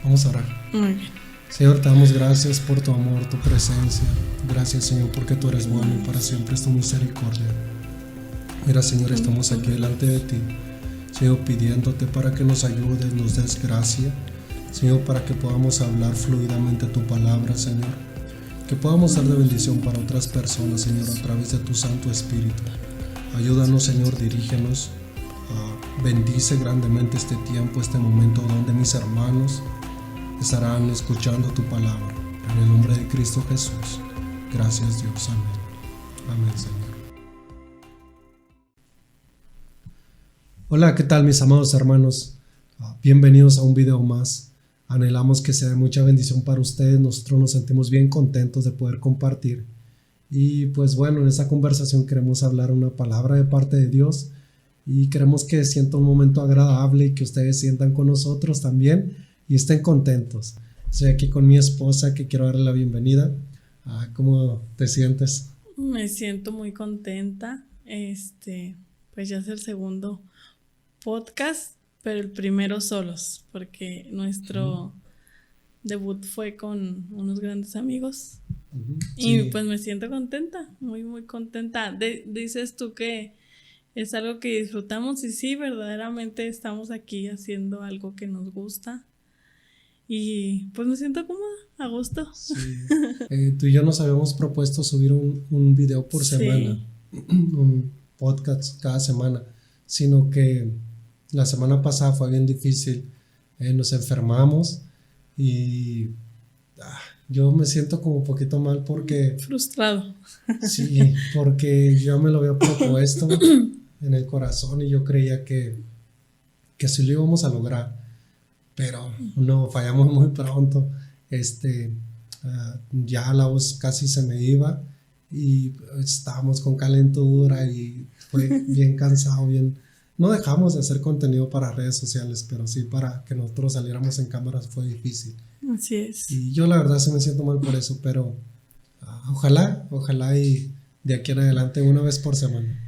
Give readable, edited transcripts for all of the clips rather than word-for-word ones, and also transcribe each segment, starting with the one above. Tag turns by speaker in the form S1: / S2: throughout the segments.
S1: Vamos a orar.
S2: Muy bien.
S1: Señor, te damos gracias por tu amor, tu presencia. Gracias, Señor, porque tú eres bueno y para siempre es tu misericordia. Mira, Señor, estamos aquí delante de ti, Señor, pidiéndote para que nos ayudes, nos des gracia, Señor, para que podamos hablar fluidamente tu palabra, Señor. Que podamos ser de bendición para otras personas, Señor, a través de tu Santo Espíritu. Ayúdanos, Señor, dirígenos. Bendice grandemente este tiempo, este momento donde mis hermanos estarán escuchando tu palabra. En el nombre de Cristo Jesús. Gracias, Dios. Amén. Amén, Señor. Hola, ¿qué tal, mis amados hermanos? Bienvenidos a un video más. Anhelamos que sea de mucha bendición para ustedes. Nosotros nos sentimos bien contentos de poder compartir. Y pues bueno, en esta conversación queremos hablar una palabra de parte de Dios. Y queremos que sienta un momento agradable y que ustedes sientan con nosotros también y estén contentos. Estoy aquí con mi esposa que quiero darle la bienvenida. ¿Cómo te sientes?
S2: Me siento muy contenta. Pues ya es el segundo podcast, pero el primero solos, porque nuestro debut fue con unos grandes amigos. Sí. Y pues me siento contenta, muy, muy contenta. Dices tú que es algo que disfrutamos y sí, verdaderamente estamos aquí haciendo algo que nos gusta y pues me siento cómoda, a gusto.
S1: Sí. Tú y yo nos habíamos propuesto subir un video por semana, un podcast cada semana, sino que la semana pasada fue bien difícil, nos enfermamos y yo me siento como un poquito mal porque...
S2: Frustrado.
S1: Sí, porque yo me lo había propuesto en el corazón y yo creía que sí lo íbamos a lograr, pero no, fallamos muy pronto. Ya la voz casi se me iba y estábamos con calentura y fue bien cansado, no dejamos de hacer contenido para redes sociales, pero sí para que nosotros saliéramos en cámaras fue difícil.
S2: Así es.
S1: Y yo la verdad sí me siento mal por eso, pero ojalá y de aquí en adelante una vez por semana.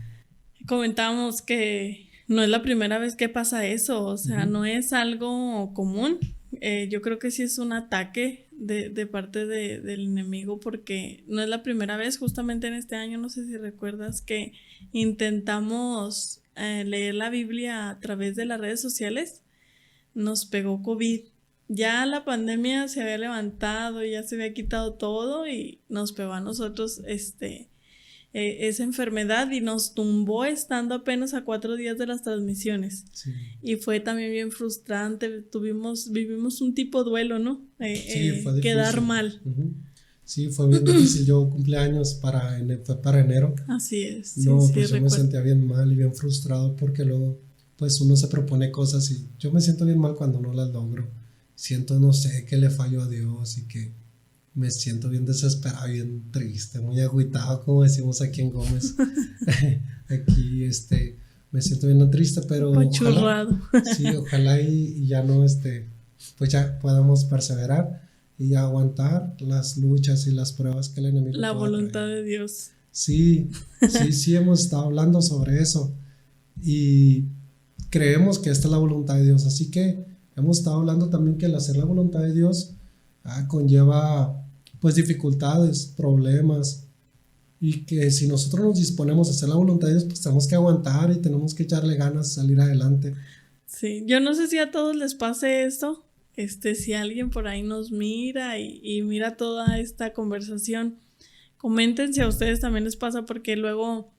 S2: Comentábamos que no es la primera vez que pasa eso, o sea, no es algo común. Yo creo que sí es un ataque de parte del enemigo, porque no es la primera vez. Justamente en este año, no sé si recuerdas que intentamos leer la Biblia a través de las redes sociales, nos pegó COVID. Ya la pandemia se había levantado, ya se había quitado todo y nos pegó a nosotros esa enfermedad y nos tumbó estando apenas a 4 días de las transmisiones.
S1: Sí.
S2: Y fue también bien frustrante, vivimos un tipo duelo, ¿no?
S1: Sí, fue difícil.
S2: Quedar mal.
S1: Sí, fue bien difícil. Yo cumpleaños fue para enero.
S2: Así es.
S1: No,
S2: sí,
S1: pues yo me sentía bien mal y bien frustrado porque luego pues uno se propone cosas y yo me siento bien mal cuando no las logro. Siento, no sé, que le fallo a Dios y que me siento bien desesperado, bien triste, muy agüitado, como decimos aquí en Gómez. Aquí, me siento bien triste, pero ojalá y ya no, pues ya podamos perseverar y aguantar las luchas y las pruebas que el enemigo
S2: la voluntad traer. De Dios.
S1: Sí, hemos estado hablando sobre eso y creemos que esta es la voluntad de Dios, así que hemos estado hablando también que el hacer la voluntad de Dios conlleva pues dificultades, problemas, y que si nosotros nos disponemos a hacer la voluntad de Dios, pues tenemos que aguantar y tenemos que echarle ganas, salir adelante.
S2: Sí, yo no sé si a todos les pase esto, si alguien por ahí nos mira y mira toda esta conversación, comenten si a ustedes también les pasa, porque luego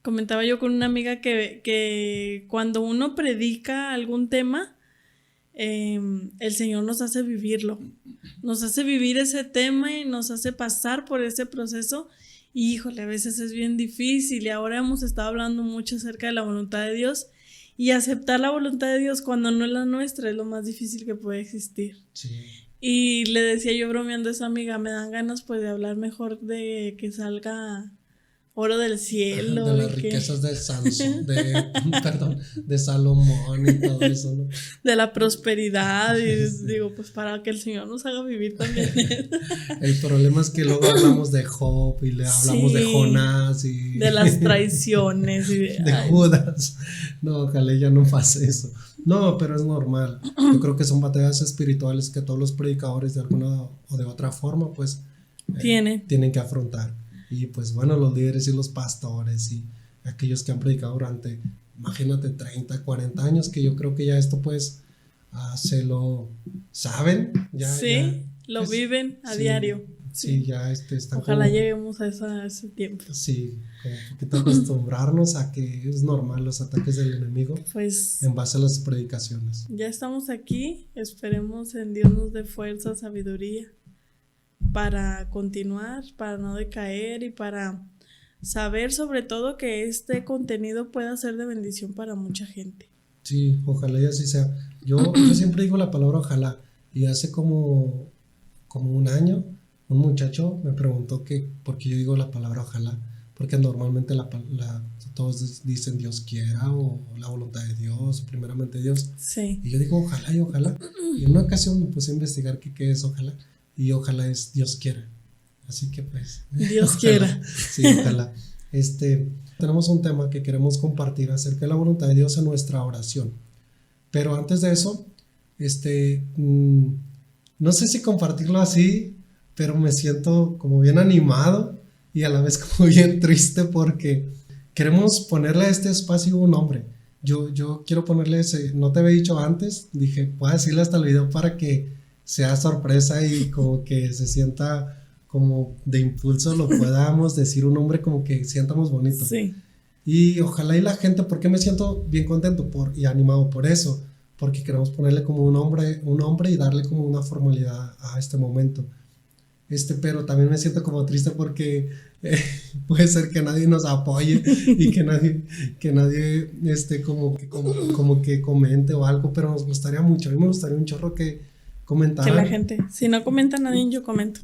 S2: comentaba yo con una amiga que cuando uno predica algún tema, el Señor nos hace vivirlo, nos hace vivir ese tema y nos hace pasar por ese proceso y híjole, a veces es bien difícil y ahora hemos estado hablando mucho acerca de la voluntad de Dios y aceptar la voluntad de Dios cuando no es la nuestra es lo más difícil que puede existir.
S1: Sí.
S2: Y le decía yo bromeando a esa amiga, me dan ganas pues de hablar mejor de que salga oro del cielo.
S1: De las riquezas de de Salomón y todo eso, ¿no?
S2: De la prosperidad y sí. Digo, pues para que el Señor nos haga vivir también.
S1: El problema es que luego hablamos de Job y le hablamos de Jonás y...
S2: de las traiciones y
S1: de Judas. No, ojalá ya no pase eso. No, pero es normal. Yo creo que son batallas espirituales que todos los predicadores de alguna o de otra forma pues tienen que afrontar. Y pues bueno, los líderes y los pastores y aquellos que han predicado durante, imagínate, 30, 40 años, que yo creo que ya esto pues se lo saben.
S2: Sí, lo
S1: pues,
S2: viven a
S1: sí,
S2: diario.
S1: Sí, ya están
S2: Ojalá
S1: como,
S2: lleguemos a ese tiempo.
S1: sí, como un poquito acostumbrarnos a que es normal los ataques del enemigo
S2: Pues
S1: en base a las predicaciones.
S2: ya estamos aquí, esperemos en Dios nos dé fuerza, sabiduría para continuar, para no decaer y para saber sobre todo que este contenido pueda ser de bendición para mucha gente.
S1: Sí, ojalá y así sea. Yo siempre digo la palabra ojalá, y hace como un año un muchacho me preguntó que por qué yo digo la palabra ojalá, porque normalmente todos dicen Dios quiera o la voluntad de Dios, o primeramente Dios.
S2: Sí.
S1: Y yo digo ojalá y ojalá. Y en una ocasión me puse a investigar qué es ojalá, y ojalá es Dios quiera. Así que pues
S2: Dios
S1: ojalá,
S2: quiera.
S1: sí, ojalá. Tenemos un tema que queremos compartir acerca de la voluntad de Dios en nuestra oración. Pero antes de eso, no sé si compartirlo así, pero me siento como bien animado y a la vez como bien triste porque queremos ponerle a este espacio un nombre. Yo quiero ponerle ese, no te había dicho antes, dije, voy a decirle hasta el video para que sea sorpresa y como que se sienta como de impulso lo podamos decir un nombre como que sientamos bonito.
S2: Sí.
S1: Y ojalá y la gente, porque me siento bien contento y animado por eso, porque queremos ponerle como un nombre y darle como una formalidad a este momento. Pero también me siento como triste porque puede ser que nadie nos apoye y que nadie como que comente o algo, pero nos gustaría mucho, a mí me gustaría un chorro que comentaran.
S2: Que la gente, si no comenta nadie, yo comento.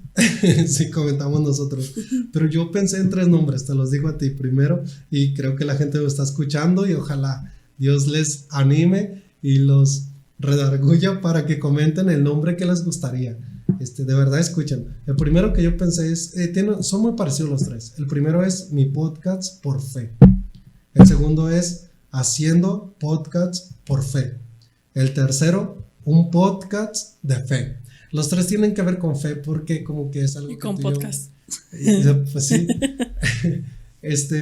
S1: Sí, comentamos nosotros. Pero yo pensé en 3 nombres, te los digo a ti primero, y creo que la gente lo está escuchando y ojalá Dios les anime y los redarguya para que comenten el nombre que les gustaría. De verdad escuchen. El primero que yo pensé es, son muy parecidos los 3. El primero es Mi Podcast por Fe. El segundo es Haciendo Podcasts por Fe. El tercero, Un Podcast de Fe. Los 3 tienen que ver con fe porque como que es algo
S2: y
S1: que
S2: con podcast.
S1: Pues sí.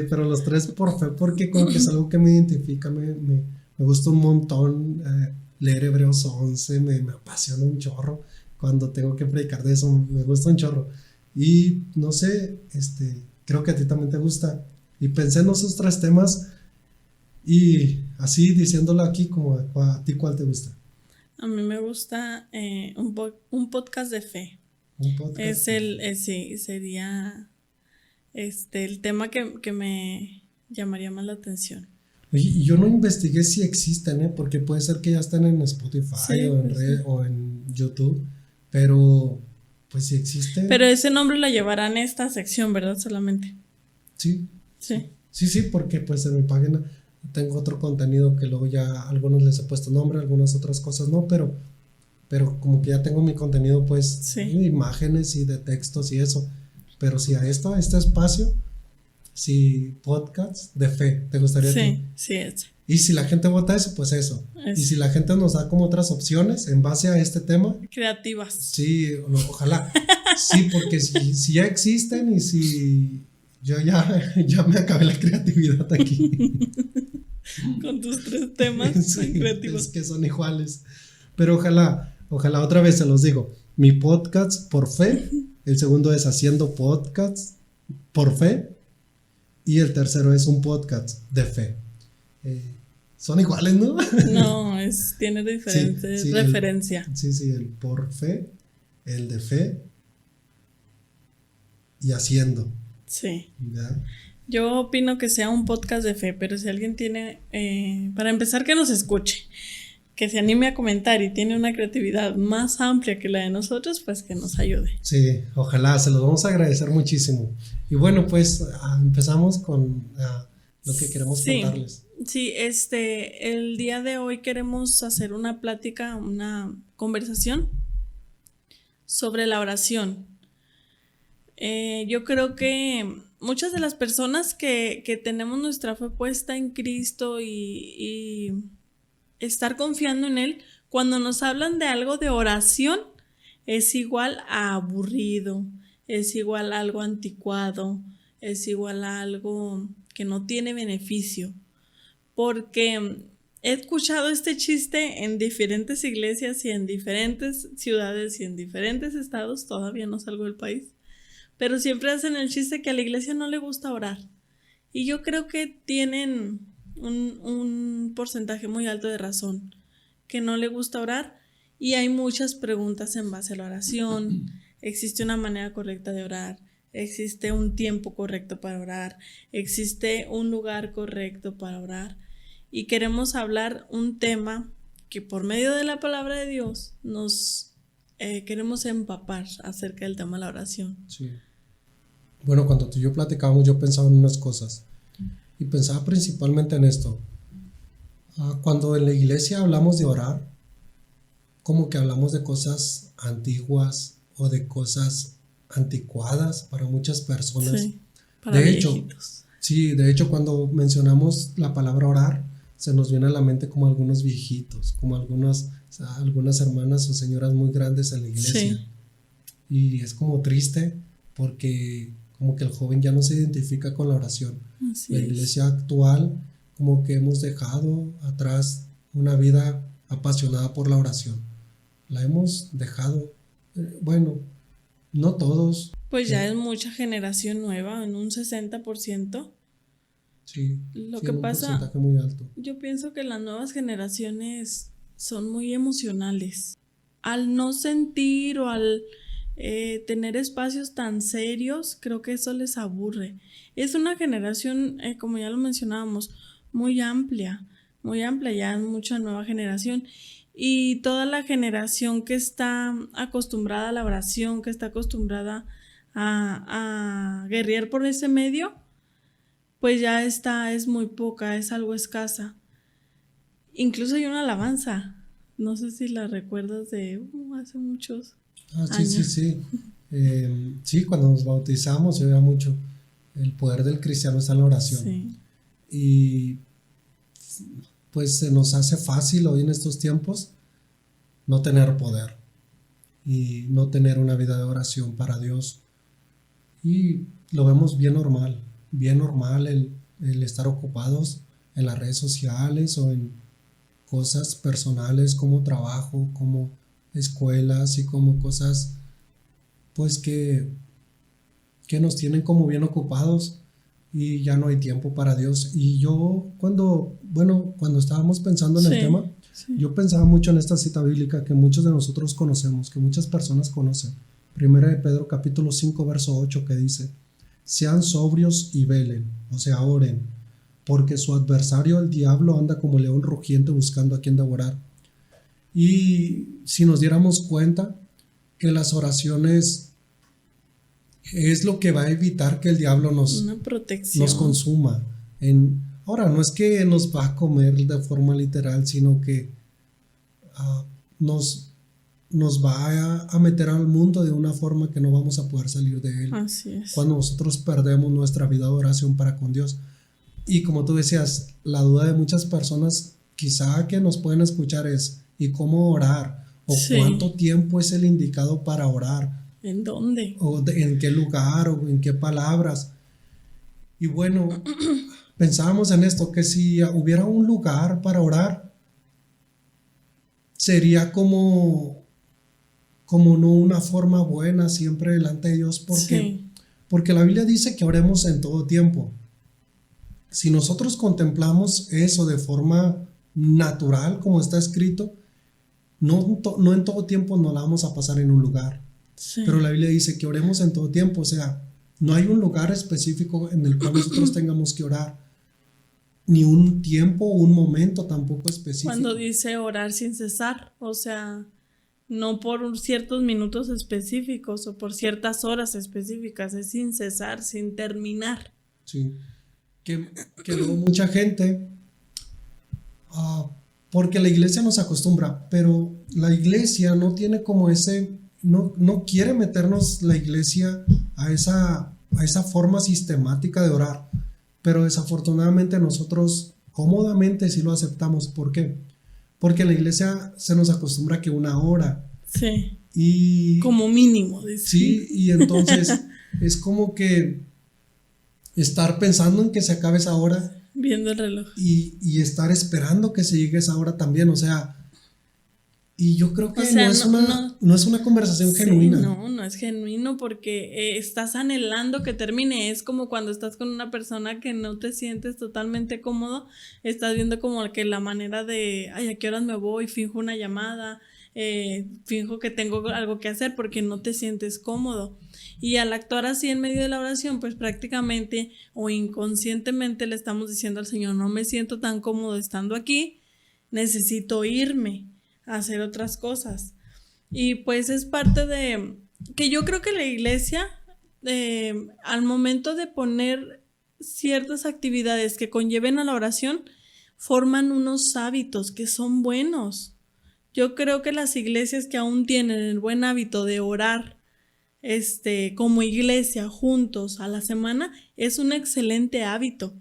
S1: Pero los 3 por fe porque como que es algo que me identifica, me gusta un montón leer Hebreos 11, me apasiona un chorro cuando tengo que predicar de eso, me gusta un chorro. Y no sé, creo que a ti también te gusta. Y pensé en esos 3 temas y así diciéndolo aquí, como a ti, ¿cuál te gusta?
S2: A mí me gusta un podcast de fe.
S1: Un podcast.
S2: Sí, sería el tema que me llamaría más la atención.
S1: Oye, y yo no investigué si existen, porque puede ser que ya estén en Spotify
S2: Sí,
S1: o en red, o en YouTube, pero pues si existen.
S2: Pero ese nombre lo llevarán a esta sección, ¿verdad? Solamente.
S1: Sí.
S2: Sí.
S1: Sí, porque pues en mi página tengo otro contenido que luego ya a algunos les he puesto nombre, algunas otras cosas no, pero como que ya tengo mi contenido pues
S2: Sí.
S1: imágenes y de textos y eso. Pero si a este espacio, si podcast de fe, ¿te gustaría a ti?
S2: Sí, ese.
S1: Y si la gente vota eso, pues eso. Y si la gente nos da como otras opciones en base a este tema.
S2: Creativas.
S1: Sí, ojalá. Sí, porque si ya existen y si yo ya me acabé la creatividad aquí.
S2: Con tus 3 temas
S1: Sí,
S2: creativos.
S1: es que son iguales. Pero ojalá otra vez se los digo. Mi podcast por fe. El segundo es Haciendo Podcasts por Fe. Y el tercero es un podcast de fe. Son iguales, ¿no?
S2: No, tiene diferente referencia.
S1: Sí, el por fe, el de fe y haciendo.
S2: Sí.
S1: ¿Ya?
S2: Yo opino que sea un podcast de fe, pero si alguien tiene, para empezar, que nos escuche, que se anime a comentar y tiene una creatividad más amplia que la de nosotros, pues que nos ayude.
S1: Sí, ojalá, se los vamos a agradecer muchísimo. Y bueno, pues empezamos con lo que queremos contarles.
S2: Sí, el día de hoy queremos hacer una plática, una conversación sobre la oración. Yo creo que muchas de las personas que tenemos nuestra fe puesta en Cristo y estar confiando en Él, cuando nos hablan de algo de oración, es igual a aburrido, es igual a algo anticuado, es igual a algo que no tiene beneficio. Porque he escuchado este chiste en diferentes iglesias y en diferentes ciudades y en diferentes estados, todavía no salgo del país, pero siempre hacen el chiste que a la iglesia no le gusta orar. Y yo creo que tienen un porcentaje muy alto de razón, que no le gusta orar, y hay muchas preguntas en base a la oración. Existe una manera correcta de orar, existe un tiempo correcto para orar, existe un lugar correcto para orar, y queremos hablar un tema que por medio de la palabra de Dios nos queremos empapar acerca del tema de la oración.
S1: Sí. Bueno, cuando tú y yo platicábamos, yo pensaba en unas cosas y pensaba principalmente en esto. Cuando en la iglesia hablamos de orar, como que hablamos de cosas antiguas o de cosas anticuadas para muchas personas.
S2: Sí, para viejitos.
S1: De hecho, cuando mencionamos la palabra orar, se nos viene a la mente como algunos viejitos, como algunas hermanas o señoras muy grandes en la iglesia.
S2: Sí.
S1: Y es como triste porque como que el joven ya no se identifica con la oración.
S2: Así
S1: la iglesia actual, como que hemos dejado atrás una vida apasionada por la oración. La hemos dejado, bueno, no todos.
S2: Pues ya es mucha generación nueva, en un 60%.
S1: Sí,
S2: Lo
S1: sí,
S2: que
S1: un
S2: pasa,
S1: porcentaje muy alto.
S2: yo pienso que las nuevas generaciones son muy emocionales. Al no sentir o al tener espacios tan serios, creo que eso les aburre. Es una generación, como ya lo mencionábamos, muy amplia, ya es mucha nueva generación. Y toda la generación que está acostumbrada a la oración, que está acostumbrada a guerrear por ese medio, pues ya es muy poca, es algo escasa. Incluso hay una alabanza, no sé si la recuerdas de hace muchos años.
S1: Sí. Sí, cuando nos bautizamos se veía mucho. El poder del cristiano está en la oración.
S2: Sí.
S1: Y pues se nos hace fácil hoy en estos tiempos no tener poder y no tener una vida de oración para Dios. Y lo vemos bien normal el estar ocupados en las redes sociales o en cosas personales como trabajo, como escuelas y como cosas pues que nos tienen como bien ocupados y ya no hay tiempo para Dios. Y yo cuando estábamos pensando en el tema, yo pensaba mucho en esta cita bíblica que muchos de nosotros conocemos, que muchas personas conocen. Primera de Pedro capítulo 5 verso 8, que dice: sean sobrios y velen, o sea, oren, porque su adversario el diablo anda como león rugiente buscando a quien devorar. Y si nos diéramos cuenta que las oraciones es lo que va a evitar que el diablo nos consuma. Ahora, no es que nos va a comer de forma literal, sino que nos va a meter al mundo de una forma que no vamos a poder salir de él.
S2: Así es.
S1: Cuando nosotros perdemos nuestra vida de oración para con Dios. Y como tú decías, la duda de muchas personas quizá que nos pueden escuchar es: ¿y cómo orar? ¿O cuánto tiempo es el indicado para orar?
S2: ¿En dónde?
S1: ¿O en qué lugar? ¿O en qué palabras? Y bueno, pensábamos en esto, que si hubiera un lugar para orar, sería como no una forma buena siempre delante de Dios, porque la Biblia dice que oremos en todo tiempo. Si nosotros contemplamos eso de forma natural, como está escrito, no en todo tiempo nos la vamos a pasar en un lugar.
S2: Sí.
S1: Pero la Biblia dice que oremos en todo tiempo, o sea, no hay un lugar específico en el cual nosotros tengamos que orar, ni un tiempo o un momento tampoco específico.
S2: Cuando dice orar sin cesar, o sea, no por ciertos minutos específicos o por ciertas horas específicas, es sin cesar, sin terminar.
S1: Sí, que luego mucha gente, porque la iglesia nos acostumbra, pero la iglesia no tiene como no quiere meternos la iglesia a esa forma sistemática de orar, pero desafortunadamente nosotros cómodamente sí lo aceptamos. ¿Por qué? porque en la iglesia se nos acostumbra que 1 hora.
S2: Sí.
S1: Y
S2: como mínimo, dice.
S1: sí, y entonces es como que estar pensando en que se acabe esa hora
S2: Viendo el reloj.
S1: y estar esperando que se llegue esa hora también, o sea, y yo creo que
S2: O sea,
S1: no es una conversación
S2: sí,
S1: genuina.
S2: no es genuino porque estás anhelando que termine. Es como cuando estás con una persona que no te sientes totalmente cómodo, estás viendo como que la manera de, ay, ¿a qué horas me voy? Finjo una llamada, finjo que tengo algo que hacer porque no te sientes cómodo. Y al actuar así en medio de la oración, pues prácticamente o inconscientemente le estamos diciendo al Señor, no me siento tan cómodo estando aquí, necesito irme a hacer otras cosas. Y pues es parte de que yo creo que la iglesia, al momento de poner ciertas actividades que conlleven a la oración, forman unos hábitos que son buenos. Yo creo que las iglesias que aún tienen el buen hábito de orar como iglesia juntos a la semana es un excelente hábito,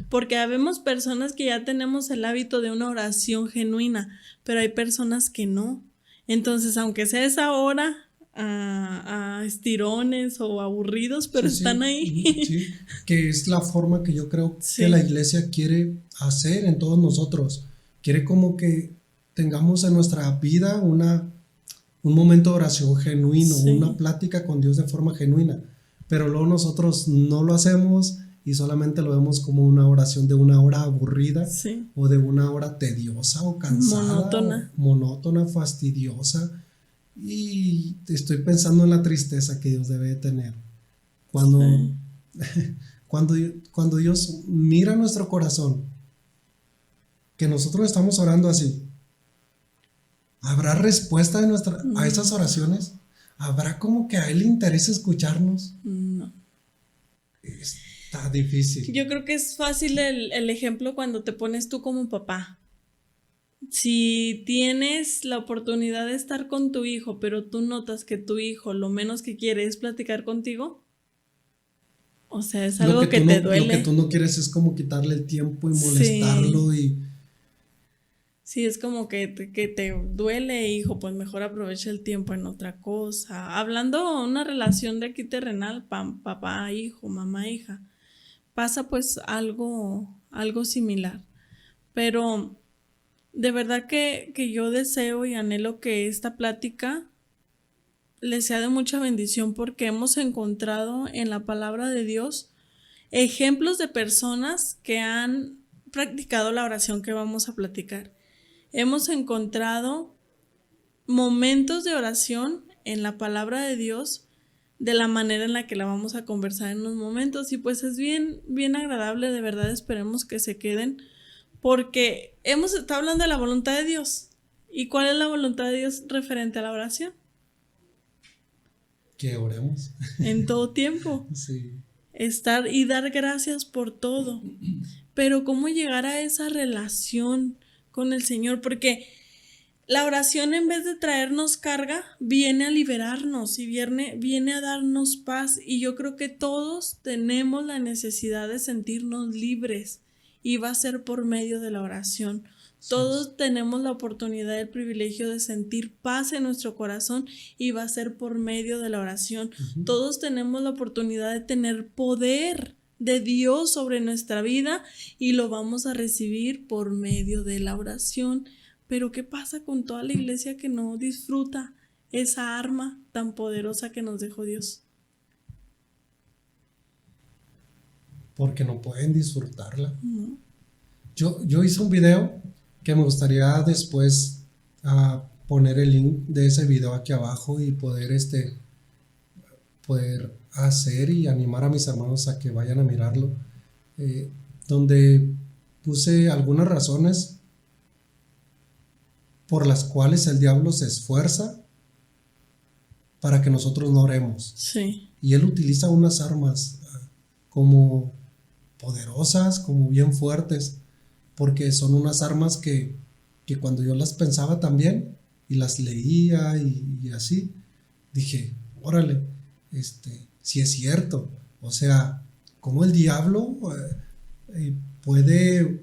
S2: porque habemos personas que ya tenemos el hábito de una oración genuina, pero hay personas que no. Entonces, aunque sea esa hora a estirones o aburridos, pero
S1: Sí,
S2: están ahí.
S1: sí, que es la forma que yo creo
S2: Sí.
S1: que la iglesia quiere hacer en todos nosotros. Quiere como que tengamos en nuestra vida un momento de oración genuino,
S2: Sí.
S1: una plática con Dios de forma genuina, pero luego nosotros no lo hacemos y solamente lo vemos como una oración de 1 hora aburrida,
S2: Sí.
S1: o de 1 hora tediosa o cansada, monótona, fastidiosa, y estoy pensando en la tristeza que Dios debe de tener cuando,
S2: Sí.
S1: cuando Dios mira nuestro corazón, que nosotros estamos orando así. ¿Habrá respuesta a esas oraciones? ¿Habrá como que a Él le interesa escucharnos?
S2: No.
S1: Está difícil.
S2: Yo creo que es fácil el ejemplo cuando te pones tú como papá. Si tienes la oportunidad de estar con tu hijo, pero tú notas que tu hijo lo menos que quiere es platicar contigo, o sea, es algo que te duele.
S1: Lo que tú no quieres es como quitarle el tiempo y
S2: Sí.
S1: molestarlo y...
S2: Sí, es como que te duele, hijo, pues mejor aprovecha el tiempo en otra cosa. Hablando una relación de aquí terrenal, papá, hijo, mamá, hija, pasa pues algo similar. Pero de verdad que yo deseo y anhelo que esta plática les sea de mucha bendición porque hemos encontrado en la palabra de Dios ejemplos de personas que han practicado la oración que vamos a platicar. Hemos encontrado momentos de oración en la palabra de Dios de la manera en la que la vamos a conversar en unos momentos y pues es bien, bien agradable, de verdad esperemos que se queden porque hemos estado hablando de la voluntad de Dios. ¿Y cuál es la voluntad de Dios referente a la oración?
S1: Que oremos.
S2: En todo tiempo.
S1: Sí.
S2: Estar y dar gracias por todo. Pero ¿cómo llegar a esa relación con el Señor? Porque la oración, en vez de traernos carga, viene a liberarnos y viene a darnos paz. Y yo creo que todos tenemos la necesidad de sentirnos libres y va a ser por medio de la oración. Todos tenemos la oportunidad, el privilegio de sentir paz en nuestro corazón y va a ser por medio de la oración. Todos tenemos la oportunidad de tener poder de Dios sobre nuestra vida y lo vamos a recibir por medio de la oración. Pero ¿qué pasa con toda la iglesia que no disfruta esa arma tan poderosa que nos dejó Dios?
S1: Porque no pueden disfrutarla. Yo hice un video que me gustaría después poner el link de ese video aquí abajo y poder hacer y animar a mis hermanos a que vayan a mirarlo, donde puse algunas razones por las cuales el diablo se esfuerza para que nosotros no oremos.
S2: Sí.
S1: Y él utiliza unas armas como poderosas, como bien fuertes, porque son unas armas que cuando yo las pensaba también y las leía y así, dije, órale, sí es cierto. O sea, cómo el diablo puede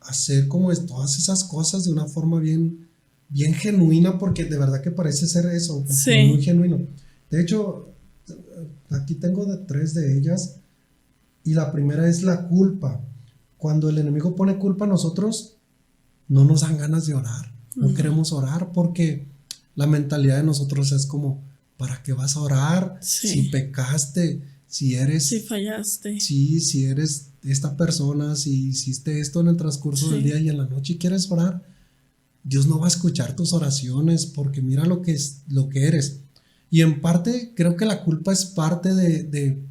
S1: hacer como todas esas cosas de una forma bien, bien genuina, porque de verdad que parece ser eso,
S2: Sí.
S1: muy genuino. De hecho, aquí tengo 3 de ellas, y la primera es la culpa. Cuando el enemigo pone culpa a nosotros, no nos dan ganas de orar, no queremos orar, porque la mentalidad de nosotros es como, ¿para qué vas a orar?
S2: Sí.
S1: Si pecaste, si eres...
S2: Si fallaste.
S1: Sí, si eres esta persona, si hiciste esto en el transcurso del día y en la noche quieres orar, Dios no va a escuchar tus oraciones, porque mira lo que eres. Y en parte creo que la culpa es parte de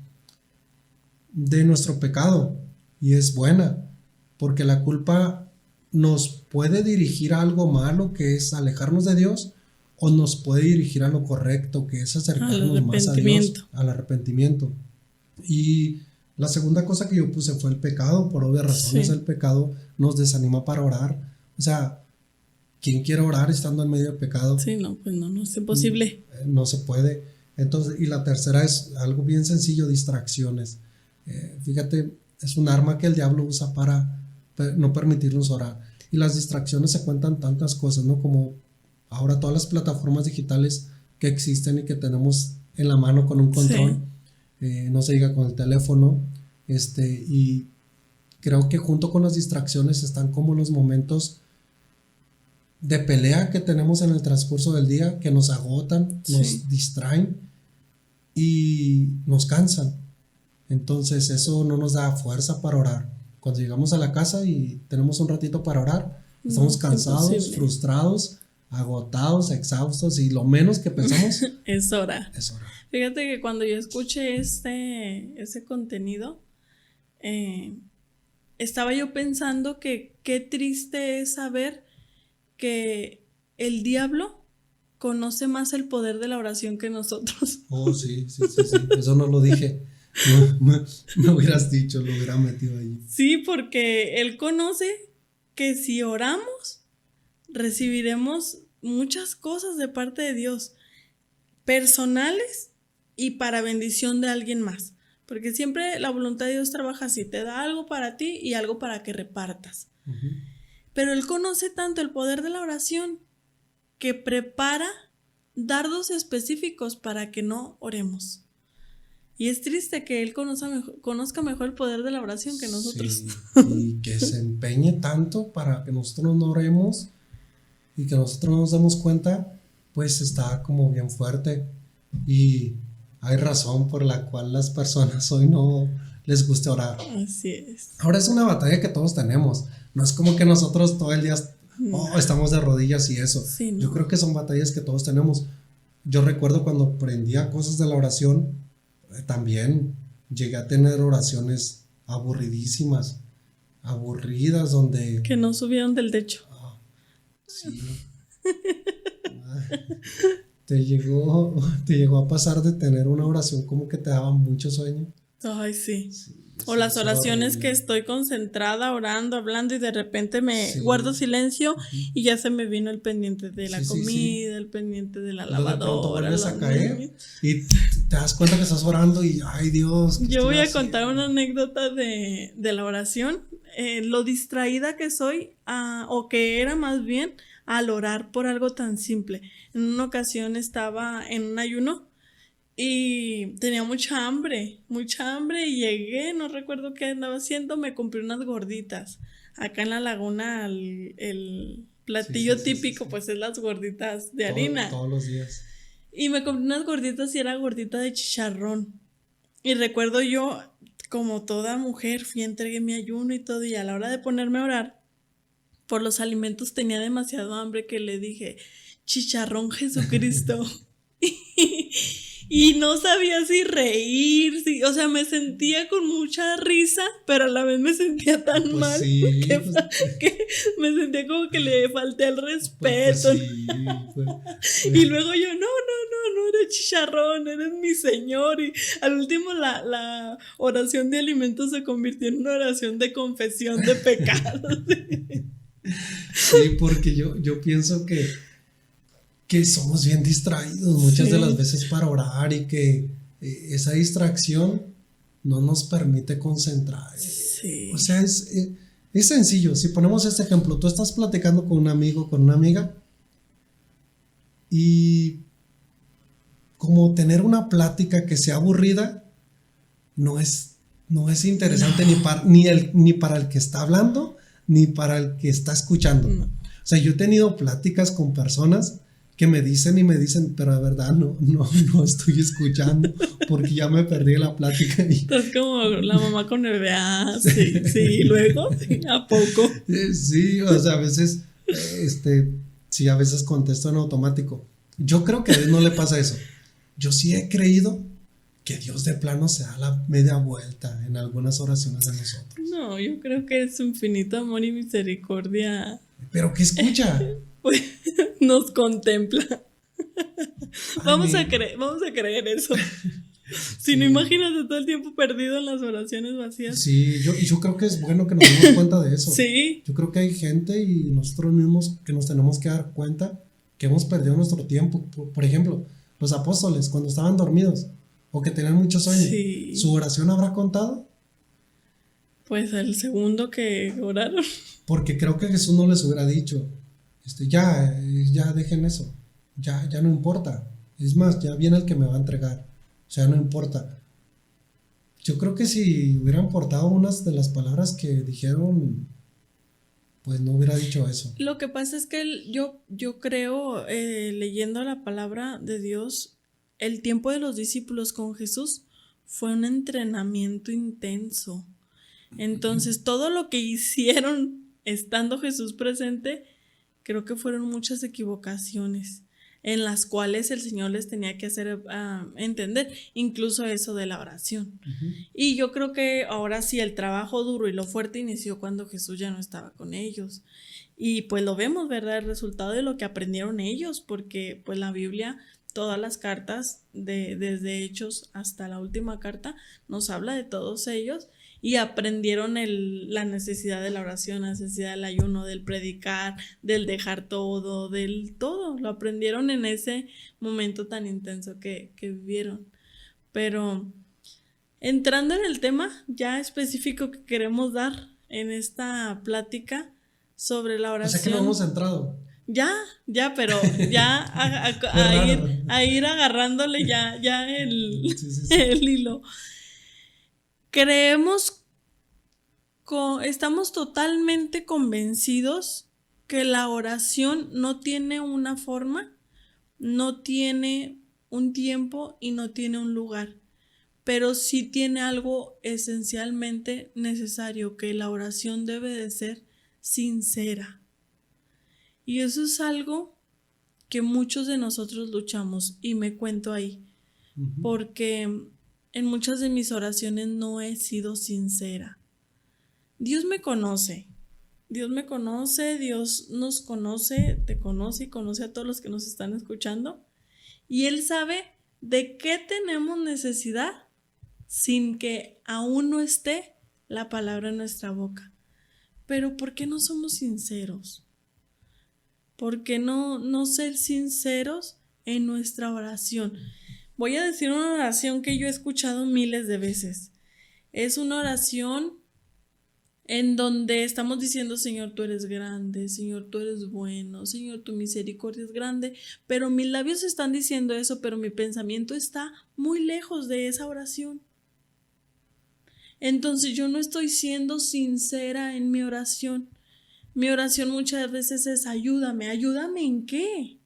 S1: nuestro pecado, y es buena, porque la culpa nos puede dirigir a algo malo, que es alejarnos de Dios, o nos puede dirigir a lo correcto, que es acercarnos más a Dios, al arrepentimiento. Y la segunda cosa que yo puse fue el pecado. Por obvias razones, el pecado nos desanima para orar. O sea, ¿quién quiere orar estando en medio de pecado?
S2: Sí, no, pues no es imposible.
S1: No se puede. Entonces, y la tercera es algo bien sencillo, distracciones. Fíjate, es un arma que el diablo usa para no permitirnos orar. Y las distracciones se cuentan tantas cosas, ¿no? Como ahora todas las plataformas digitales que existen y que tenemos en la mano con un control. No se diga con el teléfono. Y creo que junto con las distracciones están como los momentos de pelea que tenemos en el transcurso del día, que nos agotan, nos distraen y nos cansan. Entonces eso no nos da fuerza para orar. Cuando llegamos a la casa y tenemos un ratito para orar, estamos cansados, frustrados, agotados, exhaustos, y lo menos que pensamos
S2: es orar.
S1: Es orar.
S2: Fíjate que cuando yo escuché ese contenido, estaba yo pensando que qué triste es saber que el diablo conoce más el poder de la oración que nosotros.
S1: Oh, sí. Eso no lo dije. Me hubieras dicho, lo hubiera metido ahí.
S2: Sí, porque él conoce que si oramos, recibiremos muchas cosas de parte de Dios, personales y para bendición de alguien más. Porque siempre la voluntad de Dios trabaja así, te da algo para ti y algo para que repartas. Pero Él conoce tanto el poder de la oración que prepara dardos específicos para que no oremos. Y es triste que Él conozca mejor el poder de la oración que nosotros.
S1: Sí, y que se empeñe tanto para que nosotros no oremos y que nosotros no nos demos cuenta, pues está como bien fuerte. Y hay razón por la cual las personas hoy no les gusta orar.
S2: Así es.
S1: Ahora es una batalla que todos tenemos. No es como que nosotros todo el día estamos de rodillas y eso.
S2: Sí, no.
S1: Yo creo que son batallas que todos tenemos. Yo recuerdo cuando aprendía cosas de la oración, también llegué a tener oraciones aburridísimas, aburridas, donde...
S2: Que no subieron del techo.
S1: Sí. ¿Te llegó a pasar de tener una oración como que te daba mucho sueño?
S2: Ay, sí. O las oraciones que estoy concentrada, orando, hablando, y de repente me guardo silencio y ya se me vino el pendiente de la comida, el pendiente de la lavadora.
S1: De pronto vuelves a caer y te das cuenta que estás orando y ay Dios.
S2: Yo voy a contar una anécdota de la oración. Lo distraída que soy, o que era más bien, al orar por algo tan simple. En una ocasión estaba en un ayuno y tenía mucha hambre y llegué, no recuerdo qué andaba haciendo, me compré unas gorditas. Acá en la laguna el platillo típico pues es las gorditas de harina.
S1: Todos los días.
S2: Y me compré unas gorditas y era gordita de chicharrón. Y recuerdo yo, como toda mujer, entregué mi ayuno y todo, y a la hora de ponerme a orar por los alimentos tenía demasiado hambre que le dije, chicharrón Jesucristo. Y no sabía si reír, o sea, me sentía con mucha risa, pero a la vez me sentía tan mal que me sentía como que le falté el respeto. Y luego yo, no eres chicharrón, eres mi Señor. Y al último la oración de alimentos se convirtió en una oración de confesión de pecados.
S1: Sí, porque yo pienso que somos bien distraídos muchas de las veces para orar, y que esa distracción no nos permite concentrar.
S2: Sí.
S1: O sea, Es sencillo, si ponemos este ejemplo, tú estás platicando con un amigo, con una amiga, y como tener una plática que sea aburrida no es interesante ni para el que está hablando, ni para el que está escuchando.
S2: No.
S1: O sea, yo he tenido pláticas con personas que me dicen, pero de verdad no estoy escuchando porque ya me perdí la plática.
S2: Estás como la mamá con el bebé, sí, y luego, ¿a poco?
S1: Sí, o sea, a veces, sí, a veces contesto en automático. Yo creo que a Dios no le pasa eso. Yo sí he creído que Dios de plano se da la media vuelta en algunas oraciones de nosotros.
S2: No, yo creo que es su infinito amor y misericordia.
S1: ¿Pero qué escucha?
S2: Pues nos contempla. Vamos a
S1: Amén.
S2: creer eso. Si no, imagínate todo el tiempo perdido en las oraciones vacías.
S1: Sí, yo creo que es bueno que nos demos cuenta de eso.
S2: Sí.
S1: Yo creo que hay gente y nosotros mismos que nos tenemos que dar cuenta que hemos perdido nuestro tiempo. Por ejemplo, los apóstoles cuando estaban dormidos o que tenían mucho sueño,
S2: Sí.
S1: ¿su oración habrá contado?
S2: Pues el segundo que oraron.
S1: Porque creo que Jesús no les hubiera dicho, ya dejen eso, ya no importa. Es más, ya viene el que me va a entregar, o sea, no importa. Yo creo que si hubieran portado unas de las palabras que dijeron, pues no hubiera dicho eso.
S2: Lo que pasa es que yo creo, leyendo la palabra de Dios, el tiempo de los discípulos con Jesús fue un entrenamiento intenso. Entonces, todo lo que hicieron estando Jesús presente, creo que fueron muchas equivocaciones en las cuales el Señor les tenía que hacer entender, incluso eso de la oración. Y yo creo que ahora sí el trabajo duro y lo fuerte inició cuando Jesús ya no estaba con ellos. Y pues lo vemos, ¿verdad? El resultado de lo que aprendieron ellos, porque pues la Biblia, todas las cartas, desde Hechos hasta la última carta, nos habla de todos ellos. Y aprendieron la necesidad de la oración, la necesidad del ayuno, del predicar, del dejar todo, del todo. Lo aprendieron en ese momento tan intenso que vivieron. Pero entrando en el tema ya específico que queremos dar en esta plática sobre la oración.
S1: O sea que no hemos entrado.
S2: Ya, pero ya a ir agarrándole ya
S1: Sí.
S2: el hilo. Estamos totalmente convencidos que la oración no tiene una forma, no tiene un tiempo y no tiene un lugar, pero sí tiene algo esencialmente necesario, que la oración debe de ser sincera. Y eso es algo que muchos de nosotros luchamos, y me cuento ahí, porque en muchas de mis oraciones no he sido sincera. Dios me conoce, Dios nos conoce, te conoce y conoce a todos los que nos están escuchando, y Él sabe de qué tenemos necesidad sin que aún no esté la palabra en nuestra boca. Pero ¿por qué no somos sinceros? ¿Por qué no ser sinceros en nuestra oración? Voy a decir una oración que yo he escuchado miles de veces. Es una oración en donde estamos diciendo: Señor, tú eres grande, Señor, tú eres bueno, Señor, tu misericordia es grande, pero mis labios están diciendo eso, pero mi pensamiento está muy lejos de esa oración. Entonces yo no estoy siendo sincera en mi oración. Mi oración muchas veces es: ayúdame. ¿Ayúdame en qué?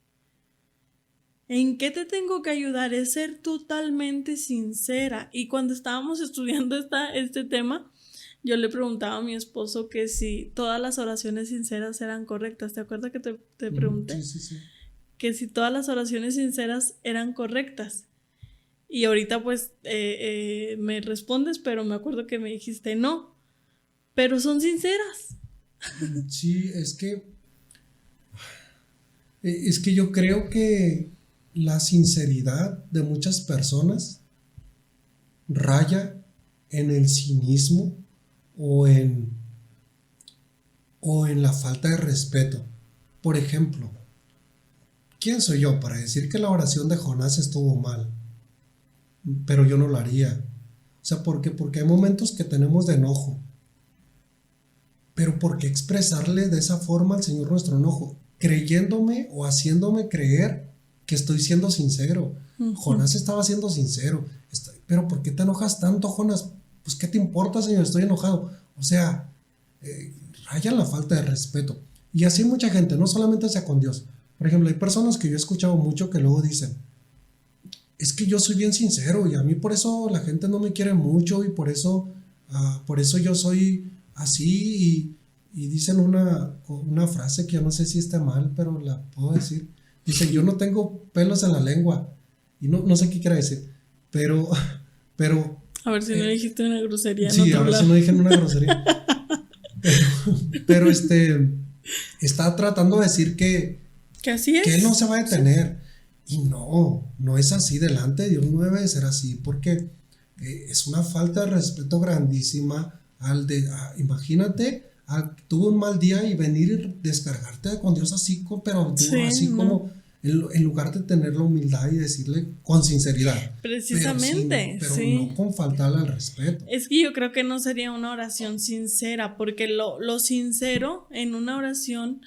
S2: ¿En qué te tengo que ayudar? Es ser totalmente sincera. Y cuando estábamos estudiando este tema, yo le preguntaba a mi esposo que si todas las oraciones sinceras eran correctas. ¿Te acuerdas que te pregunté?
S1: Sí.
S2: Que si todas las oraciones sinceras eran correctas. Y ahorita pues me respondes, pero me acuerdo que me dijiste no. Pero son sinceras.
S1: Sí, es que yo creo que la sinceridad de muchas personas raya en el cinismo o en la falta de respeto. Por ejemplo, ¿quién soy yo para decir que la oración de Jonás estuvo mal? Pero yo no lo haría. O sea, porque hay momentos que tenemos de enojo. Pero ¿por qué expresarle de esa forma al Señor nuestro enojo? Creyéndome o haciéndome creer que estoy siendo sincero. Jonás estaba siendo sincero. Pero ¿por qué te enojas tanto, Jonás? Pues ¿qué te importa, Señor? Estoy enojado. O sea, raya la falta de respeto. Y así mucha gente, no solamente sea con Dios. Por ejemplo, hay personas que yo he escuchado mucho que luego dicen, es que yo soy bien sincero y a mí por eso la gente no me quiere mucho y por eso yo soy así y dicen una frase que yo no sé si está mal, pero la puedo decir. Dicen, yo no tengo pelos en la lengua y no sé qué quiere decir, pero
S2: a ver si no dijiste una grosería.
S1: Sí, a ver si no dije una grosería. pero está tratando de decir que
S2: así es.
S1: Que él no se va a detener. Y no es así. Delante de Dios no debe de ser así, porque es una falta de respeto grandísima imagínate, tuvo un mal día y venir y descargarte con Dios así, pero
S2: sí,
S1: así como en lugar de tener la humildad y decirle con sinceridad.
S2: Precisamente,
S1: pero
S2: sí.
S1: no con faltarle al respeto.
S2: Es que yo creo que no sería una oración sincera, porque lo sincero en una oración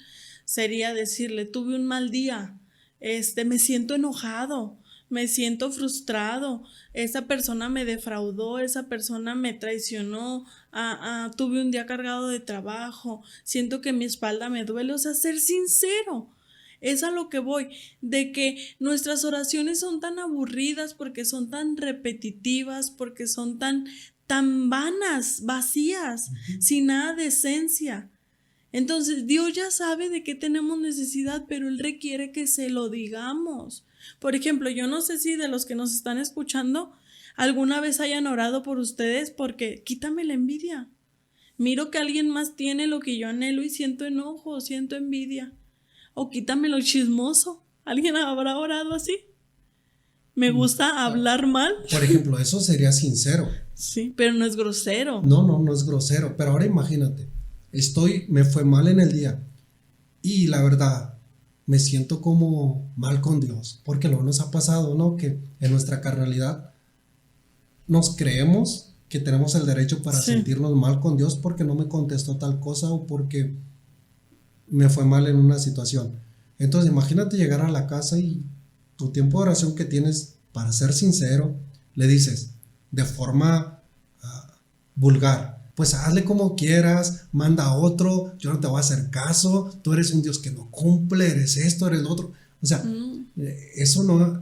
S2: sería decirle, tuve un mal día, me siento enojado, me siento frustrado, esa persona me defraudó, esa persona me traicionó, tuve un día cargado de trabajo, siento que mi espalda me duele. O sea, ser sincero. Es a lo que voy, de que nuestras oraciones son tan aburridas porque son tan repetitivas, porque son tan vanas, vacías, sin nada de esencia. Entonces Dios ya sabe de qué tenemos necesidad, pero Él requiere que se lo digamos. Por ejemplo, yo no sé si de los que nos están escuchando alguna vez hayan orado por ustedes porque quítame la envidia. Miro que alguien más tiene lo que yo anhelo y siento enojo, siento envidia. O quítame lo chismoso. ¿Alguien habrá orado así? Me gusta hablar mal.
S1: Por ejemplo, eso sería sincero.
S2: Sí, pero no es grosero.
S1: No es grosero. Pero ahora imagínate, me fue mal en el día y la verdad me siento como mal con Dios, porque luego nos ha pasado, ¿no? Que en nuestra carnalidad nos creemos que tenemos el derecho para sentirnos mal con Dios porque no me contestó tal cosa o porque me fue mal en una situación. Entonces imagínate llegar a la casa y tu tiempo de oración que tienes para ser sincero, le dices de forma vulgar, pues hazle como quieras, manda a otro, yo no te voy a hacer caso, tú eres un Dios que no cumple, eres esto, eres lo otro. O sea, eso no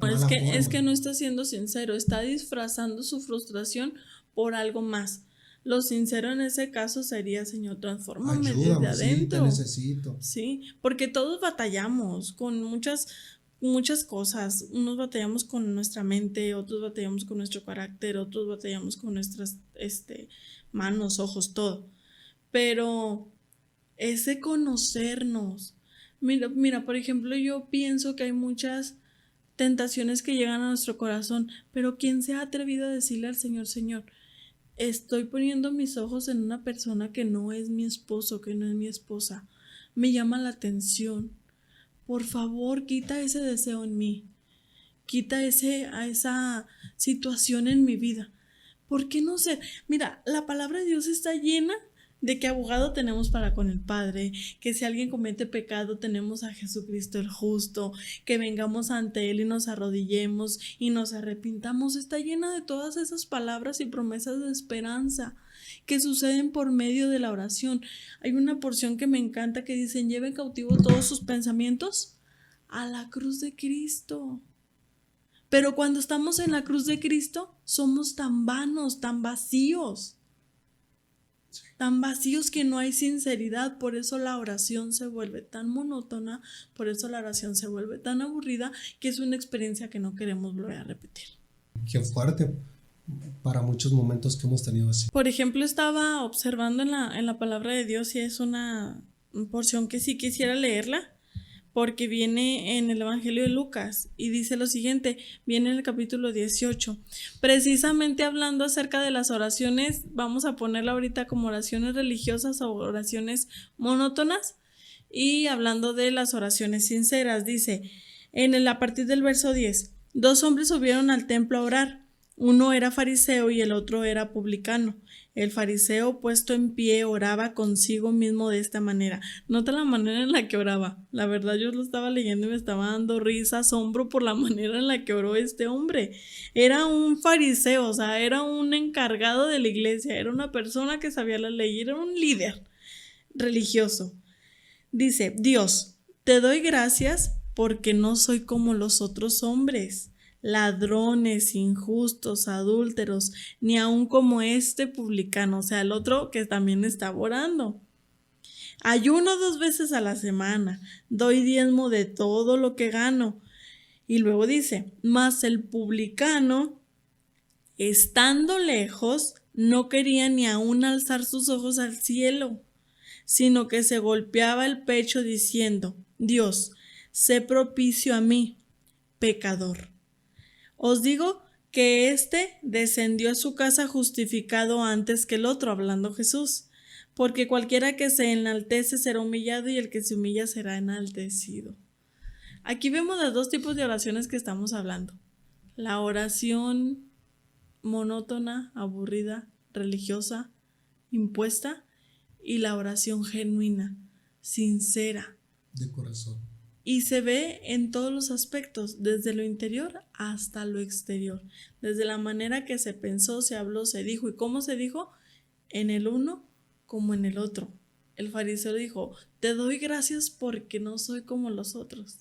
S2: es que no está siendo sincero, está disfrazando su frustración por algo más. Lo sincero en ese caso sería, Señor, transfórmame desde adentro.
S1: Sí, te necesito.
S2: Sí, porque todos batallamos con muchas cosas. Unos batallamos con nuestra mente, otros batallamos con nuestro carácter, otros batallamos con nuestras manos, ojos, todo. Pero ese conocernos. Mira, por ejemplo, yo pienso que hay muchas tentaciones que llegan a nuestro corazón, pero ¿quién se ha atrevido a decirle al Señor, Señor, estoy poniendo mis ojos en una persona que no es mi esposo, que no es mi esposa? Me llama la atención. Por favor, quita ese deseo en mí. Quita esa situación en mi vida. ¿Por qué no ser? Mira, la palabra de Dios está llena de que abogado tenemos para con el Padre, que si alguien comete pecado tenemos a Jesucristo el justo, que vengamos ante Él y nos arrodillemos y nos arrepintamos. Está llena de todas esas palabras y promesas de esperanza que suceden por medio de la oración. Hay una porción que me encanta que dice: lleven cautivo todos sus pensamientos a la cruz de Cristo. Pero cuando estamos en la cruz de Cristo somos tan vanos, tan vacíos. Tan vacíos que no hay sinceridad. Por eso la oración se vuelve tan monótona, por eso la oración se vuelve tan aburrida, que es una experiencia que no queremos volver a repetir.
S1: Qué fuerte para muchos momentos que hemos tenido así.
S2: Por ejemplo, estaba observando en la palabra de Dios, y es una porción que sí quisiera leerla, porque viene en el Evangelio de Lucas y dice lo siguiente, viene en el capítulo 18, precisamente hablando acerca de las oraciones. Vamos a ponerla ahorita como oraciones religiosas o oraciones monótonas, y hablando de las oraciones sinceras. Dice a partir del verso 10: 2 hombres subieron al templo a orar, Uno era fariseo y el otro era publicano. El fariseo, puesto en pie, oraba consigo mismo de esta manera. Nota la manera en la que oraba. La verdad, yo lo estaba leyendo y me estaba dando risa, asombro por la manera en la que oró este hombre. Era un fariseo, o sea, era un encargado de la iglesia, era una persona que sabía la ley, era un líder religioso. Dice: Dios, te doy gracias porque no soy como los otros hombres, ladrones, injustos, adúlteros, ni aun como este publicano, o sea, el otro que también estaba orando. Ayuno 2 veces a la semana, doy diezmo de todo lo que gano. Y luego dice: mas el publicano, estando lejos, no quería ni aun alzar sus ojos al cielo, sino que se golpeaba el pecho diciendo: Dios, sé propicio a mí, pecador. Os digo que éste descendió a su casa justificado antes que el otro, hablando Jesús, porque cualquiera que se enaltece será humillado y el que se humilla será enaltecido. Aquí vemos los 2 tipos de oraciones que estamos hablando: la oración monótona, aburrida, religiosa, impuesta, y la oración genuina, sincera,
S1: de corazón.
S2: Y se ve en todos los aspectos, desde lo interior hasta lo exterior, desde la manera que se pensó, se habló, se dijo. ¿Y cómo se dijo? En el uno como en el otro. El fariseo dijo: te doy gracias porque no soy como los otros,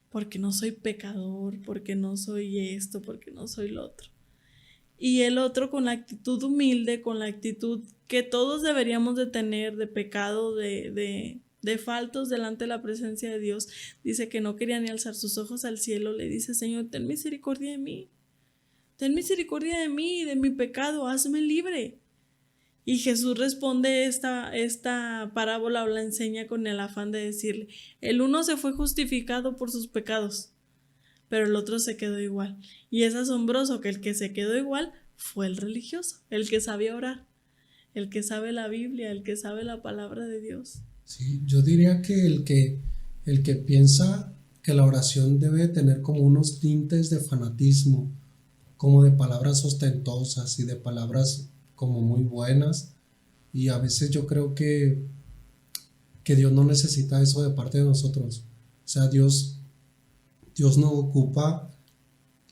S2: porque no soy pecador, porque no soy esto, porque no soy lo otro. Y el otro, con la actitud humilde, con la actitud que todos deberíamos de tener, de pecado, de faltos delante de la presencia de Dios, dice que no quería ni alzar sus ojos al cielo. Le dice: Señor, ten misericordia de mí, ten misericordia de mí y de mi pecado, hazme libre. Y Jesús responde esta parábola, o la enseña con el afán de decirle: el uno se fue justificado por sus pecados, pero el otro se quedó igual. Y es asombroso que el que se quedó igual fue el religioso, el que sabía orar, el que sabe la Biblia, el que sabe la palabra de Dios.
S1: Sí, yo diría que el que piensa que la oración debe tener como unos tintes de fanatismo, como de palabras ostentosas y de palabras como muy buenas, y a veces yo creo que Dios no necesita eso de parte de nosotros. O sea, Dios no ocupa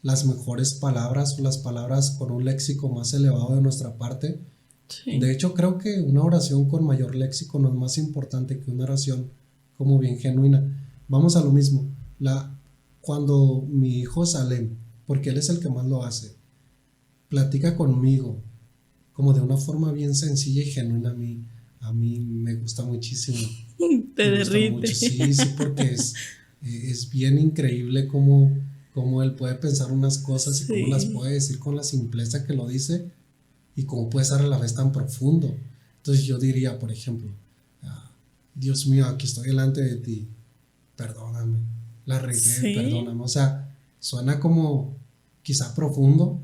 S1: las mejores palabras o las palabras con un léxico más elevado de nuestra parte.
S2: Sí.
S1: De hecho, creo que una oración con mayor léxico no es más importante que una oración como bien genuina. Vamos a lo mismo. Cuando mi hijo Salem, porque él es el que más lo hace, platica conmigo como de una forma bien sencilla y genuina, a mí me gusta muchísimo.
S2: Te derrite.
S1: Sí, porque es bien increíble cómo él puede pensar unas cosas y cómo las puede decir con la simpleza que lo dice, y cómo puede ser a la vez tan profundo. Entonces yo diría, por ejemplo: Dios mío, aquí estoy delante de ti, perdóname, la regué, perdóname. O sea, suena como quizá profundo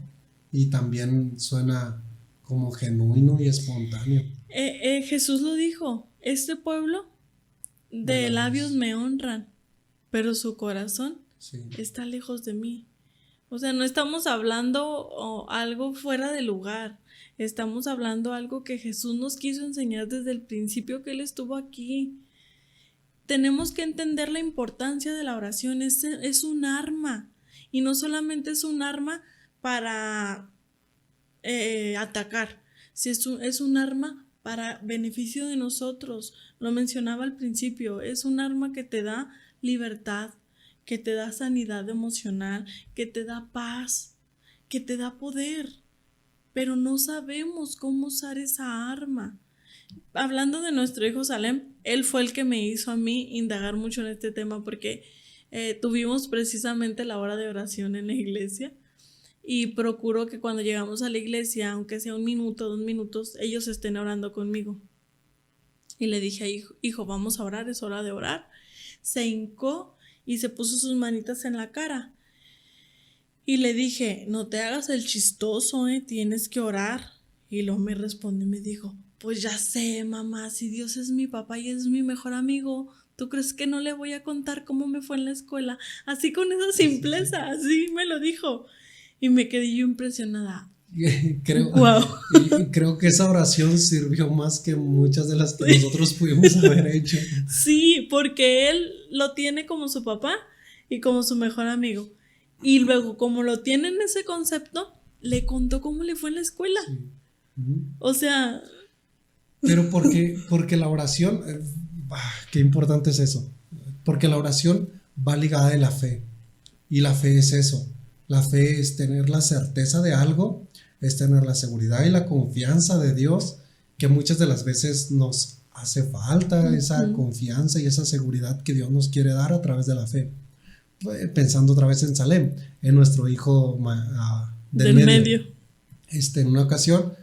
S1: y también suena como genuino y espontáneo.
S2: Jesús lo dijo: este pueblo de labios me honran, pero su corazón está lejos de mí. O sea, no estamos hablando algo fuera de lugar, estamos hablando algo que Jesús nos quiso enseñar desde el principio que Él estuvo aquí. Tenemos que entender la importancia de la oración. Es un arma, y no solamente es un arma para atacar, es un arma para beneficio de nosotros. Lo mencionaba al principio, es un arma que te da libertad, que te da sanidad emocional, que te da paz, que te da poder, pero no sabemos cómo usar esa arma. Hablando de nuestro hijo Salem, él fue el que me hizo a mí indagar mucho en este tema, porque tuvimos precisamente la hora de oración en la iglesia, y procuro que cuando llegamos a la iglesia, aunque sea 1 minuto, 2 minutos, ellos estén orando conmigo. Y le dije: hijo, vamos a orar, es hora de orar. Se hincó y se puso sus manitas en la cara. Y le dije: no te hagas el chistoso, tienes que orar. Y luego me respondió y me dijo: pues ya sé, mamá, si Dios es mi papá y es mi mejor amigo, ¿tú crees que no le voy a contar cómo me fue en la escuela? Así, con esa simpleza, así me lo dijo. Y me quedé yo impresionada.
S1: Wow. Creo que esa oración sirvió más que muchas de las que nosotros pudimos haber hecho.
S2: Sí, porque él lo tiene como su papá y como su mejor amigo. Y luego, como lo tiene en ese concepto, le contó cómo le fue en la escuela. Sí. O sea...
S1: Pero porque la oración, qué importante es eso. Porque la oración va ligada de la fe. Y la fe es eso. La fe es tener la certeza de algo, es tener la seguridad y la confianza de Dios, que muchas de las veces nos hace falta esa confianza y esa seguridad que Dios nos quiere dar a través de la fe. Pensando otra vez en Salem, en nuestro hijo del medio. En una ocasión,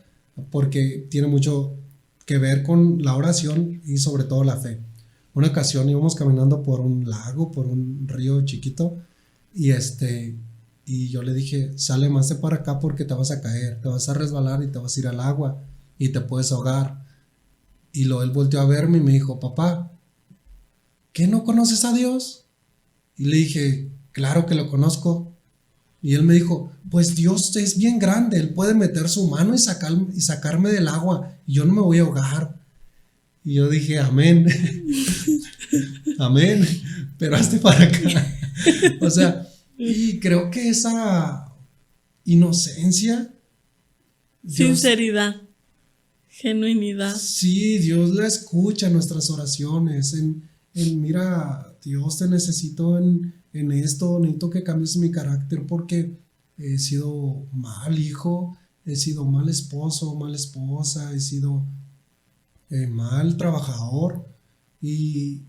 S1: porque tiene mucho que ver con la oración y sobre todo la fe. Una ocasión íbamos caminando por un lago, por un río chiquito, y yo le dije, sale más de para acá porque te vas a caer, te vas a resbalar y te vas a ir al agua y te puedes ahogar. Y luego él volteó a verme y me dijo, papá, ¿qué no conoces a Dios? Y le dije, claro que lo conozco. Y él me dijo, pues Dios es bien grande, Él puede meter su mano y sacarme del agua y yo no me voy a ahogar. Y yo dije, amén, amén, pero hazte para acá. O sea, y creo que esa inocencia,
S2: sinceridad, genuinidad.
S1: Sí, Dios la escucha en nuestras oraciones, mira, Dios te necesito en esto, necesito que cambies mi carácter porque he sido mal hijo, he sido mal esposo, mala esposa, he sido mal trabajador y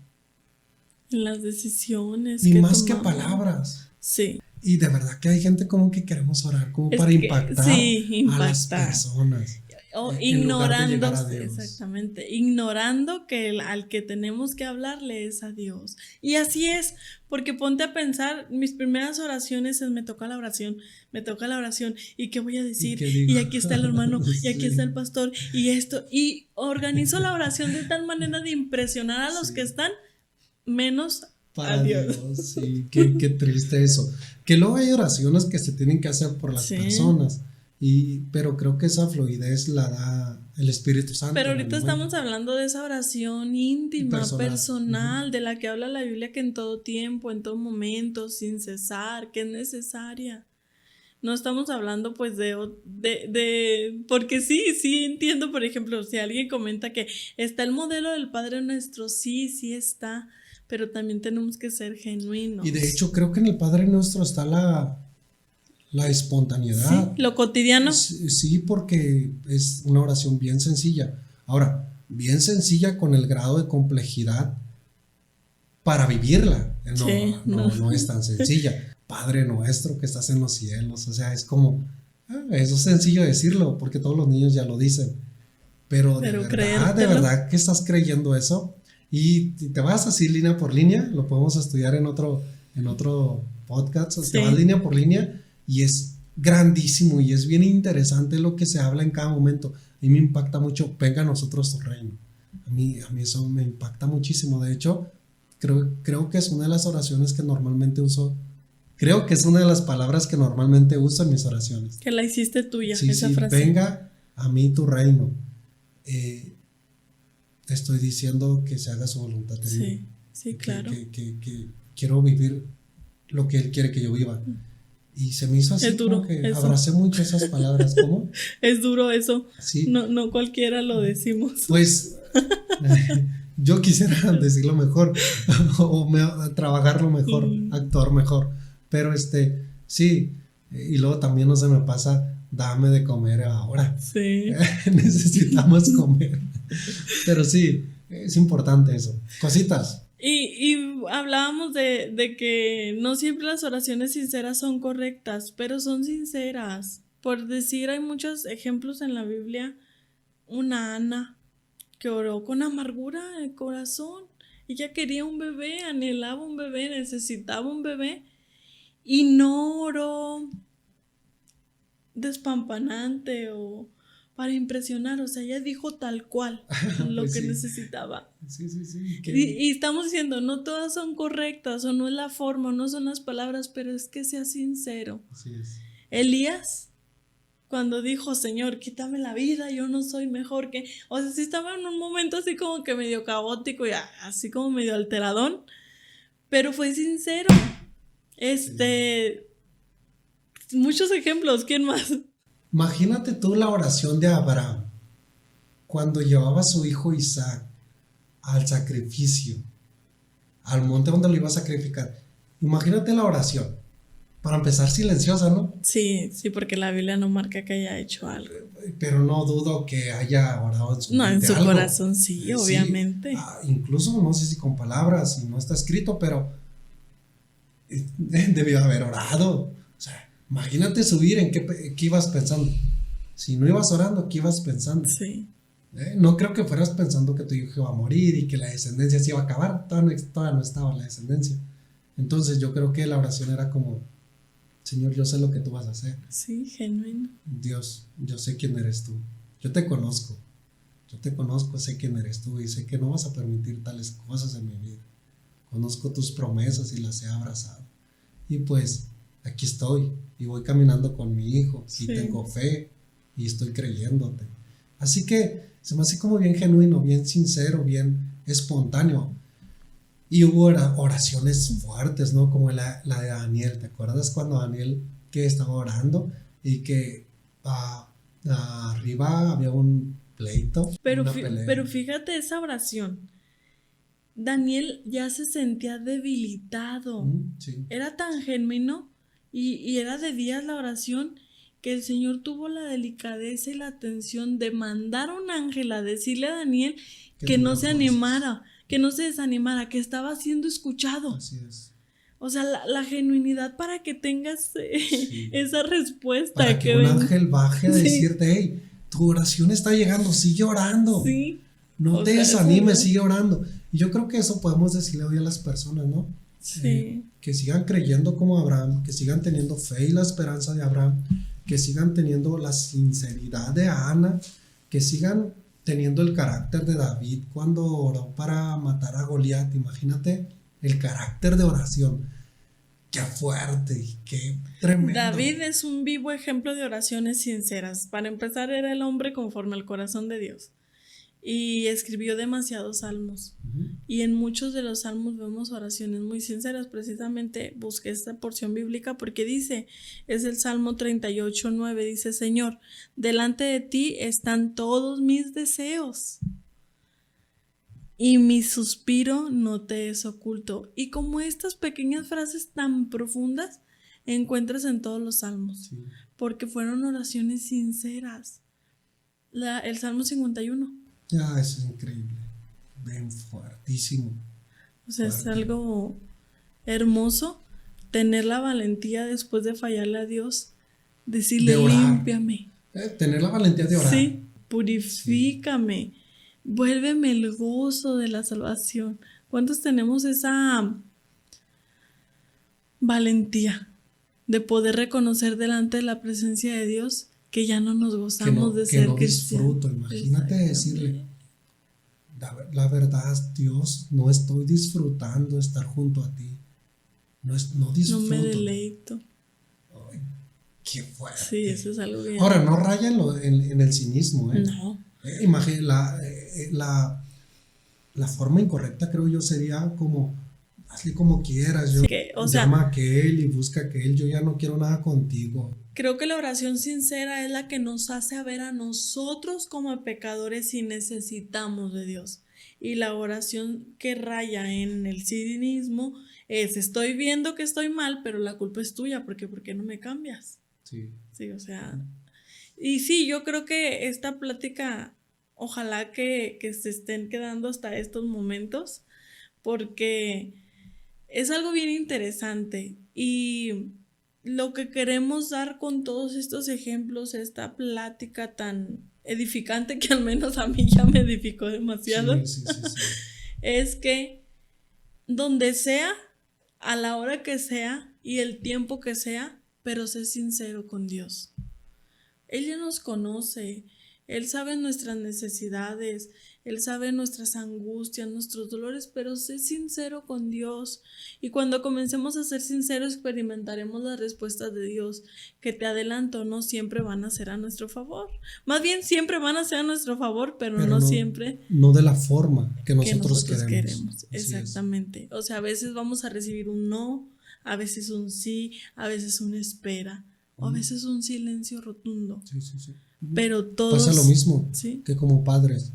S2: las decisiones
S1: y que más tomamos. Que palabras.
S2: Sí.
S1: Y de verdad que hay gente como que queremos orar como para impactar a las personas.
S2: Ignorando, exactamente, ignorando que al que tenemos que hablarle es a Dios. Y así es, porque ponte a pensar, mis primeras oraciones es me toca la oración, y qué voy a decir, y aquí está el hermano, y aquí está el pastor, y esto, y organizo la oración de tal manera de impresionar a los que están, menos
S1: para Dios. Sí, qué triste eso. Que luego hay oraciones que se tienen que hacer por las personas. Pero creo que esa fluidez la da el Espíritu Santo.
S2: Pero ahorita estamos hablando de esa oración íntima, personal, de la que habla la Biblia, que en todo tiempo, en todo momento, sin cesar, que es necesaria. No estamos hablando pues porque sí entiendo, por ejemplo, si alguien comenta que está el modelo del Padre Nuestro, sí está, pero también tenemos que ser genuinos.
S1: Y de hecho creo que en el Padre Nuestro está la espontaneidad.
S2: Sí, lo cotidiano.
S1: Sí, porque es una oración bien sencilla. Ahora, bien sencilla con el grado de complejidad para vivirla. No es tan sencilla. Padre nuestro que estás en los cielos. O sea, es como, eso es sencillo decirlo porque todos los niños ya lo dicen. Pero de verdad que estás creyendo eso. Y te vas así línea por línea, lo podemos estudiar en otro podcast. Te vas línea por línea. Y es grandísimo y es bien interesante lo que se habla en cada momento. A mí me impacta mucho, venga a nosotros tu reino. A mí eso me impacta muchísimo. De hecho, creo que es una de las oraciones que normalmente uso. Creo que es una de las palabras que normalmente uso en mis oraciones.
S2: Que la hiciste tuya, esa frase.
S1: Venga a mí tu reino. Estoy diciendo que se haga su voluntad en mí.
S2: Sí, claro.
S1: Que quiero vivir lo que Él quiere que yo viva. Y se me hizo así
S2: es duro,
S1: como que abracé mucho esas palabras. ¿Cómo?
S2: Es duro eso.
S1: Sí.
S2: No cualquiera lo decimos.
S1: Pues yo quisiera decirlo mejor o trabajarlo mejor, actuar mejor. Pero sí. Y luego también no se me pasa, dame de comer ahora.
S2: Sí.
S1: Necesitamos comer. Pero sí, es importante eso. Cositas.
S2: Y hablábamos de que no siempre las oraciones sinceras son correctas, pero son sinceras. Por decir, hay muchos ejemplos en la Biblia. Una Ana que oró con amargura en el corazón. Ella quería un bebé, anhelaba un bebé, necesitaba un bebé. Y no oró despampanante o para impresionar, o sea, ella dijo tal cual lo pues que necesitaba.
S1: Sí.
S2: Y estamos diciendo, no todas son correctas, o no es la forma, no son las palabras, pero es que sea sincero.
S1: Así es.
S2: Elías, cuando dijo, Señor, quítame la vida, yo no soy mejor que... O sea, sí estaba en un momento así como que medio caótico y así como medio alteradón, pero fue sincero. Muchos ejemplos, ¿quién más?
S1: Imagínate tú la oración de Abraham cuando llevaba a su hijo Isaac al sacrificio, al monte donde lo iba a sacrificar. Imagínate la oración. Para empezar, silenciosa, ¿no?
S2: Sí, porque la Biblia no marca que haya hecho algo.
S1: Pero no dudo que haya orado en su
S2: No, en
S1: mente
S2: su
S1: algo.
S2: corazón sí, obviamente.
S1: Incluso, no sé si con palabras, si no está escrito, pero debió haber orado. O sea, imagínate subir en qué ibas pensando. Si no ibas orando, ¿qué ibas pensando?
S2: Sí.
S1: No creo que fueras pensando que tu hijo iba a morir y que la descendencia se iba a acabar. Todavía no estaba la descendencia. Entonces yo creo que la oración era como, Señor, yo sé lo que tú vas a hacer.
S2: Sí, genuino.
S1: Dios, yo sé quién eres tú. Yo te conozco, sé quién eres tú y sé que no vas a permitir tales cosas en mi vida. Conozco tus promesas y las he abrazado. Y pues aquí estoy y voy caminando con mi hijo y tengo fe y estoy creyéndote. Así que se me hace como bien genuino, bien sincero, bien espontáneo. Y hubo oraciones fuertes, ¿no? Como la de Daniel. ¿Te acuerdas cuando Daniel que estaba orando y que arriba había un pleito?
S2: Pero fíjate esa oración. Daniel ya se sentía debilitado.
S1: Sí.
S2: Era tan genuino y era de días la oración que el Señor tuvo la delicadeza y la atención de mandar a un ángel a decirle a Daniel que no se animara, que no se desanimara, que estaba siendo escuchado.
S1: Así es.
S2: O sea, la genuinidad para que tengas esa respuesta.
S1: Para que un ángel baje a decirte, hey, tu oración está llegando, sigue orando.
S2: Sí.
S1: No te desanimes, sigue orando. Y yo creo que eso podemos decirle hoy a las personas, ¿no?
S2: Sí.
S1: Que sigan creyendo como Abraham, que sigan teniendo fe y la esperanza de Abraham, que sigan teniendo la sinceridad de Ana, que sigan teniendo el carácter de David cuando oró para matar a Goliat. Imagínate el carácter de oración. Qué fuerte y qué tremendo.
S2: David es un vivo ejemplo de oraciones sinceras. Para empezar, era el hombre conforme al corazón de Dios y escribió demasiados salmos. Y en muchos de los salmos vemos oraciones muy sinceras. Precisamente busqué esta porción bíblica porque dice, es el Salmo 38:9, dice, Señor, delante de ti están todos mis deseos y mi suspiro no te es oculto. Y como estas pequeñas frases tan profundas encuentras en todos los salmos, porque fueron oraciones sinceras. El Salmo 51.
S1: Eso es increíble, bien fuertísimo.
S2: O sea, es algo hermoso tener la valentía después de fallarle a Dios, decirle, límpiame.
S1: Tener la valentía de orar.
S2: Sí, purifícame, vuélveme el gozo de la salvación. ¿Cuántos tenemos esa valentía de poder reconocer delante de la presencia de Dios que ya no nos gozamos de ser cristianos?
S1: Disfruto, imagínate decirle, la verdad, Dios, no estoy disfrutando estar junto a ti. No disfruto.
S2: No me deleito.
S1: Ay, qué fuerte.
S2: Sí, eso es algo bien.
S1: Ahora, no raya en el cinismo, ¿eh?
S2: No.
S1: Imagina, la forma incorrecta, creo yo, sería como, hazle como quieras, llama a aquel y busca a aquel, yo ya no quiero nada contigo.
S2: Creo que la oración sincera es la que nos hace ver a nosotros como pecadores y necesitamos de Dios. Y la oración que raya en el cinismo es, estoy viendo que estoy mal, pero la culpa es tuya, porque ¿por qué no me cambias? Sí, o sea, y sí, yo creo que esta plática, ojalá que se estén quedando hasta estos momentos, porque es algo bien interesante y lo que queremos dar con todos estos ejemplos, esta plática tan edificante que al menos a mí ya me edificó demasiado,
S1: sí.
S2: es que donde sea, a la hora que sea y el tiempo que sea, pero sé sincero con Dios. Él ya nos conoce, Él sabe nuestras necesidades, Él sabe nuestras angustias, nuestros dolores, pero sé sincero con Dios. Y cuando comencemos a ser sinceros, experimentaremos las respuestas de Dios, que te adelanto, no siempre van a ser a nuestro favor. Más bien, siempre van a ser a nuestro favor, pero no siempre.
S1: No de la forma que nosotros queremos.
S2: Exactamente. O sea, a veces vamos a recibir un no, a veces un sí, a veces una espera, o a veces un silencio rotundo.
S1: Sí.
S2: Pero todos...
S1: Pasa lo mismo,
S2: ¿sí?
S1: Que como padres,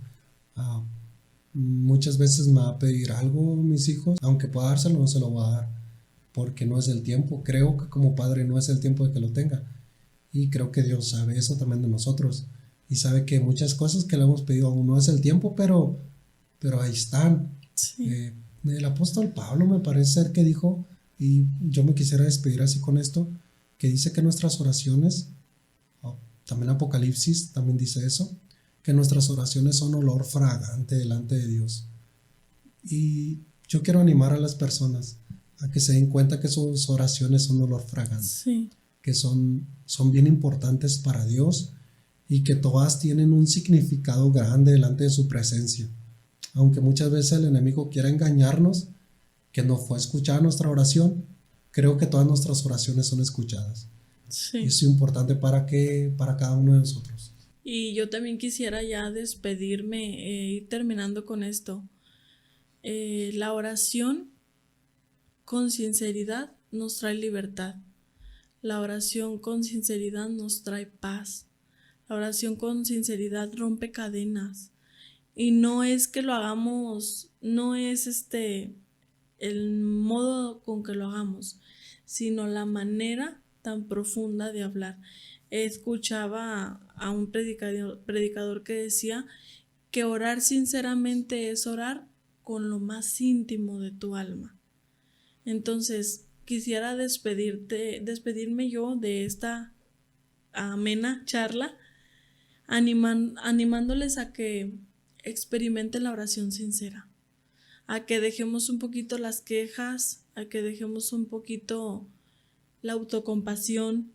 S1: muchas veces me va a pedir algo mis hijos, aunque pueda dárselo, no se lo va a dar, porque no es el tiempo. Creo que como padre no es el tiempo de que lo tenga. Y creo que Dios sabe eso también de nosotros. Y sabe que muchas cosas que le hemos pedido aún no es el tiempo, pero ahí están.
S2: Sí.
S1: El apóstol Pablo me parece ser que dijo, y yo me quisiera despedir así con esto, que dice que nuestras oraciones, también Apocalipsis también dice eso, que nuestras oraciones son olor fragante delante de Dios. Y yo quiero animar a las personas a que se den cuenta que sus oraciones son olor fragante,
S2: sí.
S1: Que son bien importantes para Dios y que todas tienen un significado grande delante de su presencia. Aunque muchas veces el enemigo quiera engañarnos, que no fue escuchada nuestra oración, creo que todas nuestras oraciones son escuchadas.
S2: Sí.
S1: Y eso es importante para cada uno de nosotros.
S2: Y yo también quisiera ya despedirme, ir terminando con esto. La oración con sinceridad nos trae libertad. La oración con sinceridad nos trae paz. La oración con sinceridad rompe cadenas. Y no es que lo hagamos, no es el modo con que lo hagamos, sino la manera tan profunda de hablar. Escuchaba a un predicador que decía que orar sinceramente es orar con lo más íntimo de tu alma. Entonces, quisiera despedirme yo de esta amena charla, animándoles a que experimenten la oración sincera, a que dejemos un poquito las quejas, a que dejemos un poquito la autocompasión,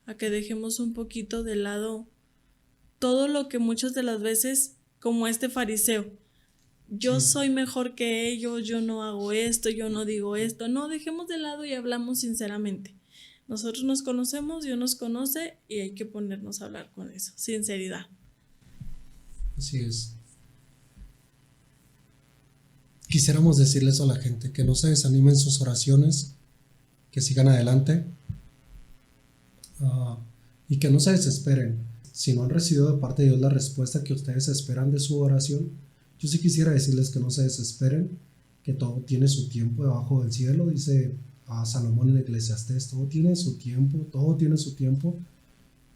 S2: a que dejemos un poquito de lado todo lo que muchas de las veces, como este fariseo, yo soy mejor que ellos, yo no hago esto, yo no digo esto. No, dejemos de lado y hablamos sinceramente. Nosotros nos conocemos, Dios nos conoce y hay que ponernos a hablar con eso, sinceridad.
S1: Así es. Quisiéramos decirle eso a la gente, que no se desanimen sus oraciones, que sigan adelante y que no se desesperen. Si no han recibido de parte de Dios la respuesta que ustedes esperan de su oración, yo sí quisiera decirles que no se desesperen, que todo tiene su tiempo debajo del cielo. Dice a Salomón en Eclesiastés, todo tiene su tiempo,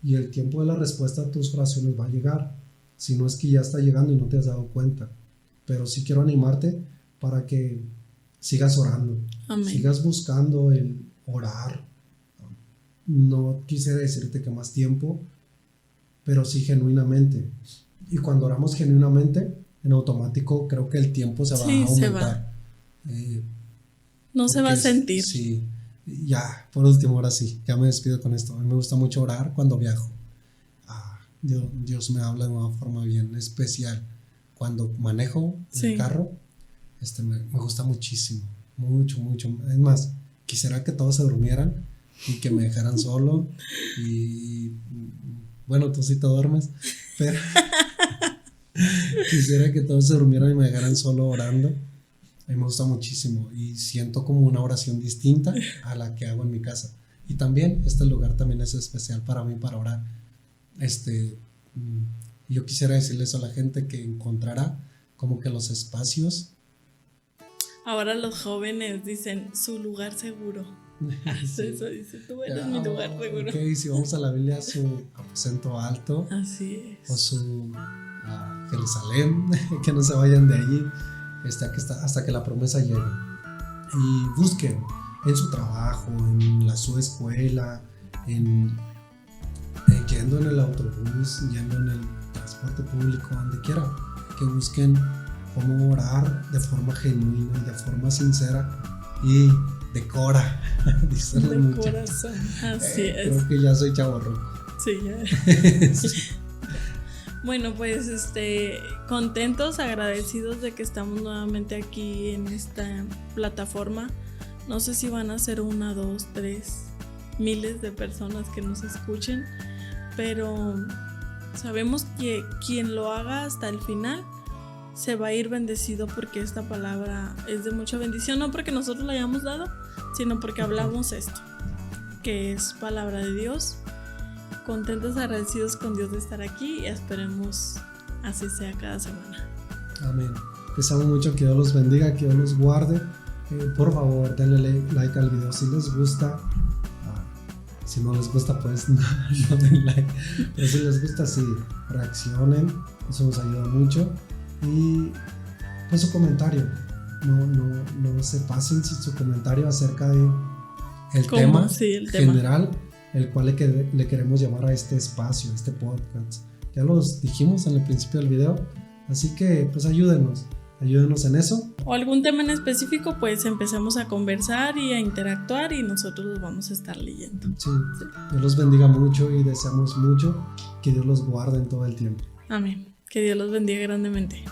S1: y el tiempo de la respuesta a tus oraciones va a llegar, si no es que ya está llegando y no te has dado cuenta. Pero sí quiero animarte para que sigas orando.
S2: Amén.
S1: Sigas buscando el orar. No quisiera decirte que más tiempo, pero sí genuinamente. Y cuando oramos genuinamente, en automático creo que el tiempo se va a aumentar.
S2: No se va a sentir.
S1: Sí, ya, por último, ahora sí, ya me despido con esto. A mí me gusta mucho orar cuando viajo. Dios me habla de una forma bien especial. Cuando manejo el carro, me gusta muchísimo, mucho. Es más, quisiera que todos se durmieran y que me dejaran solo. Y bueno, tú sí te duermes, pero quisiera que todos se durmieran y me dejaran solo orando. A mí me gusta muchísimo y siento como una oración distinta a la que hago en mi casa. Y también este lugar también es especial para mí para orar. Yo quisiera decirle eso a la gente, que encontrará como que los espacios.
S2: Ahora los jóvenes dicen su lugar seguro. Sí. Eso dice, tú eres mi lugar seguro.
S1: Okay, si vamos a la Biblia, su aposento alto.
S2: Así es.
S1: O su Jerusalén, que no se vayan de allí hasta que la promesa llegue. Y busquen en su trabajo, en su escuela, yendo en el autobús, yendo en el transporte público, donde quiera, que busquen cómo orar de forma genuina y de forma sincera y de cora, dicen
S2: de
S1: mucho.
S2: Corazón, así es.
S1: Creo que ya soy chavorruco.
S2: Sí, ya.
S1: Sí.
S2: Bueno, pues contentos, agradecidos de que estamos nuevamente aquí en esta plataforma. No sé si van a ser 1, 2, 3 miles de personas que nos escuchen, pero sabemos que quien lo haga hasta el final se va a ir bendecido, porque esta palabra es de mucha bendición, no porque nosotros la hayamos dado, sino porque hablamos esto, que es palabra de Dios. Contentos, agradecidos con Dios de estar aquí y esperemos así sea cada semana.
S1: Amén. Deseamos mucho que Dios los bendiga, que Dios los guarde. Por favor, denle like al video si les gusta. Si no les gusta, pues no den like. Pero si les gusta, sí, reaccionen. Eso nos ayuda mucho. Y pues su comentario. No se pasen sin su comentario acerca de el tema general, el cual le queremos llamar a este espacio, a este podcast. Ya los dijimos en el principio del video, así que pues ayúdenos en eso.
S2: O algún tema en específico, pues empecemos a conversar y a interactuar y nosotros los vamos a estar leyendo.
S1: Sí. Dios los bendiga mucho y deseamos mucho que Dios los guarde en todo el tiempo.
S2: Amén. Que Dios los bendiga grandemente.